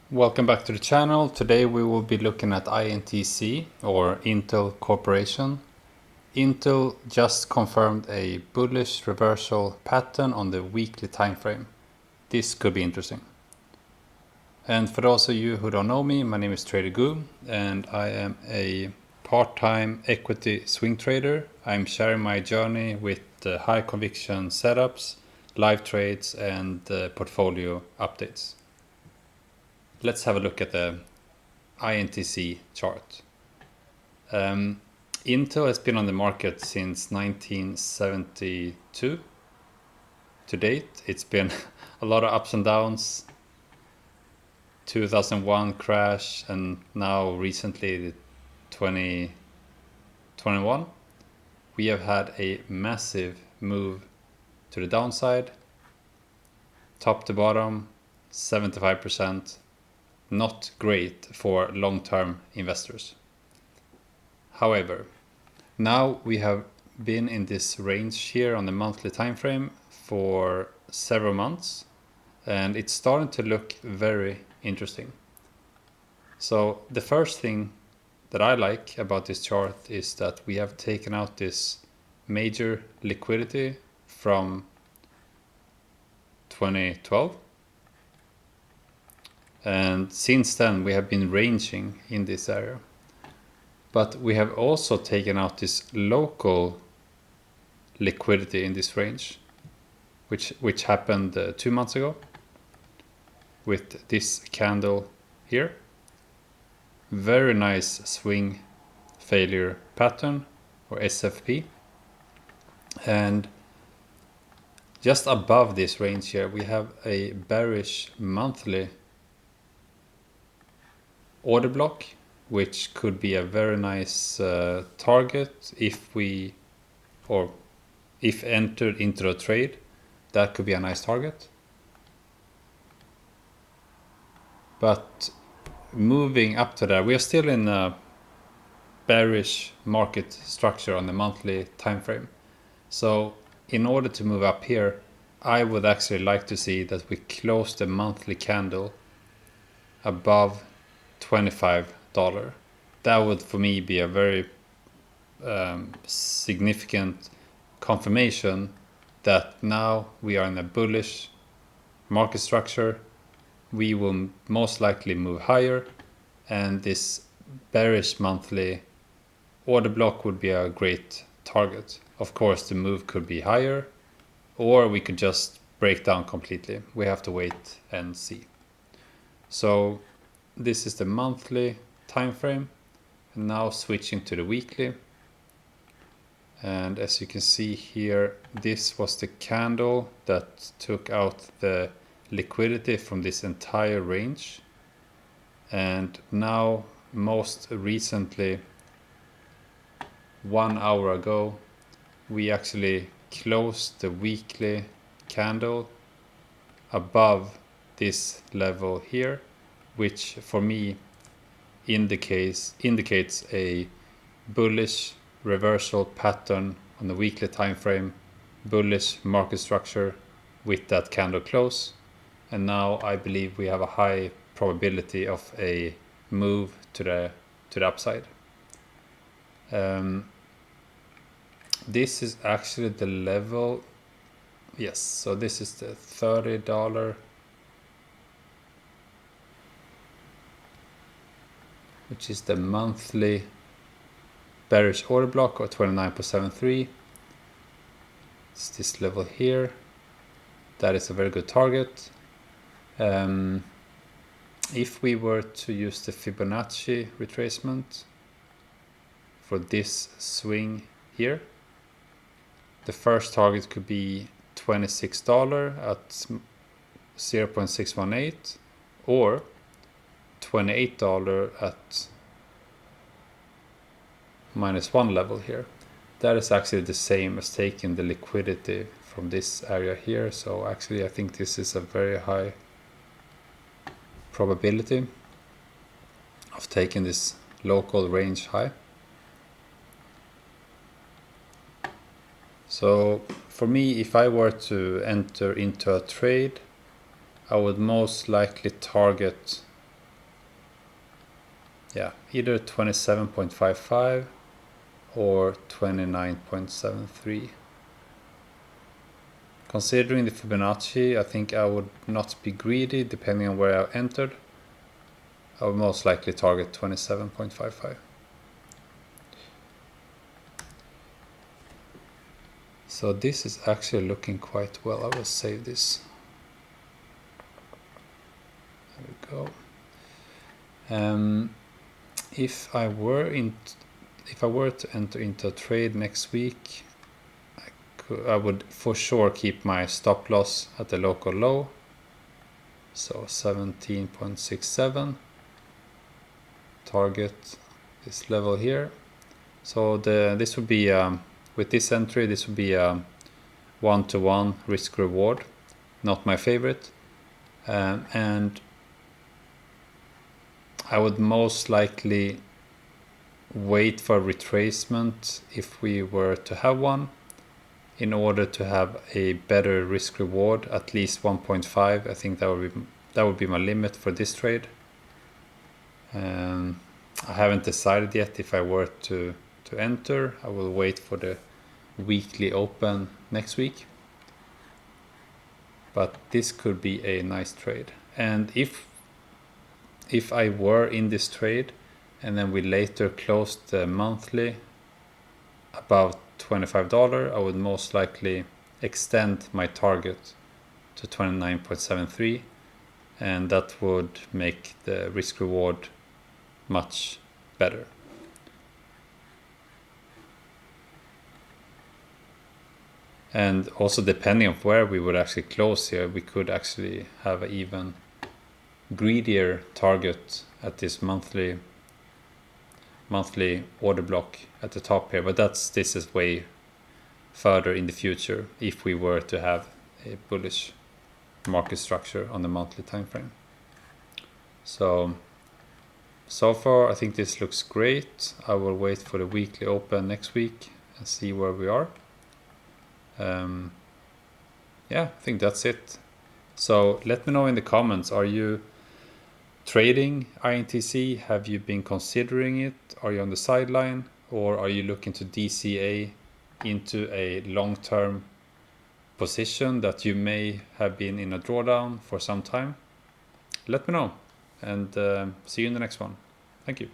Welcome back to the channel. Today we will be looking at INTC or Intel Corporation. Intel just confirmed a bullish reversal pattern on the weekly time frame. This could be interesting. And for those of you who don't know me, my name is Trader Goo and I am a part-time equity swing trader. I'm sharing my journey with high conviction setups, live trades and portfolio updates. Let's have a look at the INTC chart. Intel has been on the market since 1972. To date, it's been a lot of ups and downs. 2001 crash, and now recently, 2021, we have had a massive move to the downside, top to bottom, 75%. Not great for long-term investors. However, now we have been in this range here on the monthly time frame for several months, and it's starting to look very interesting. So the first thing that I like about this chart is that we have taken out this major liquidity from 2012. And since then we have been ranging in this area. But we have also taken out this local liquidity in this range, which happened 2 months ago with this candle here. Very nice swing failure pattern, or SFP. And just above this range here we have a bearish monthly order block, which could be a very nice target if entered into a trade. That could be a nice target. But moving up to that, we are still in a bearish market structure on the monthly time frame. So in order to move up here, I would actually like to see that we close the monthly candle above $25. That would for me be a very significant confirmation that now we are in a bullish market structure. We will most likely move higher, and this bearish monthly order block would be a great target. Of course, the move could be higher, or we could just break down completely. We have to wait and see. So this is the monthly time frame, and now switching to the weekly. And as you can see here, this was the candle that took out the liquidity from this entire range. And now, most recently, 1 hour ago, we actually closed the weekly candle above this level here, which for me indicates a bullish reversal pattern on the weekly time frame, bullish market structure with that candle close. And now I believe we have a high probability of a move to the upside. This is actually the level. Yes, so this is the $30, which is the monthly bearish order block, or 29.73. It's this level here. That is a very good target. If we were to use the Fibonacci retracement for this swing here, the first target could be $26 at 0.618, or $28 at -1 level here. That is actually the same as taking the liquidity from this area here. So actually I think this is a very high probability of taking this local range high. So for me, if I were to enter into a trade, I would most likely target yeah, either 27.55 or 29.73. Considering the Fibonacci, I think I would not be greedy depending on where I entered. I would most likely target 27.55. So this is actually looking quite well. I will save this. There we go. If I were to enter into a trade next week, I would for sure keep my stop loss at the local low. So 17.67. Target this level here. So this would be with this entry, this would be a 1-to-1 risk reward. Not my favorite, and I would most likely wait for retracement if we were to have one, in order to have a better risk reward, at least 1.5. I think that would be my limit for this trade. I haven't decided yet if I were to enter. I will wait for the weekly open next week. But this could be a nice trade. And if I were in this trade and then we later closed the monthly above $25, I would most likely extend my target to 29.73, and that would make the risk reward much better. And also, depending on where we would actually close here, we could actually have an even greedier target at this monthly order block at the top here. But this is way further in the future if we were to have a bullish market structure on the monthly time frame. So far I think this looks great. I will wait for the weekly open next week and see where we are. Yeah, I think that's it. So let me know in the comments, are you trading INTC? Have you been considering it? Are you on the sideline, or are you looking to DCA into a long-term position that you may have been in a drawdown for some time? Let me know, and see you in the next one. Thank you.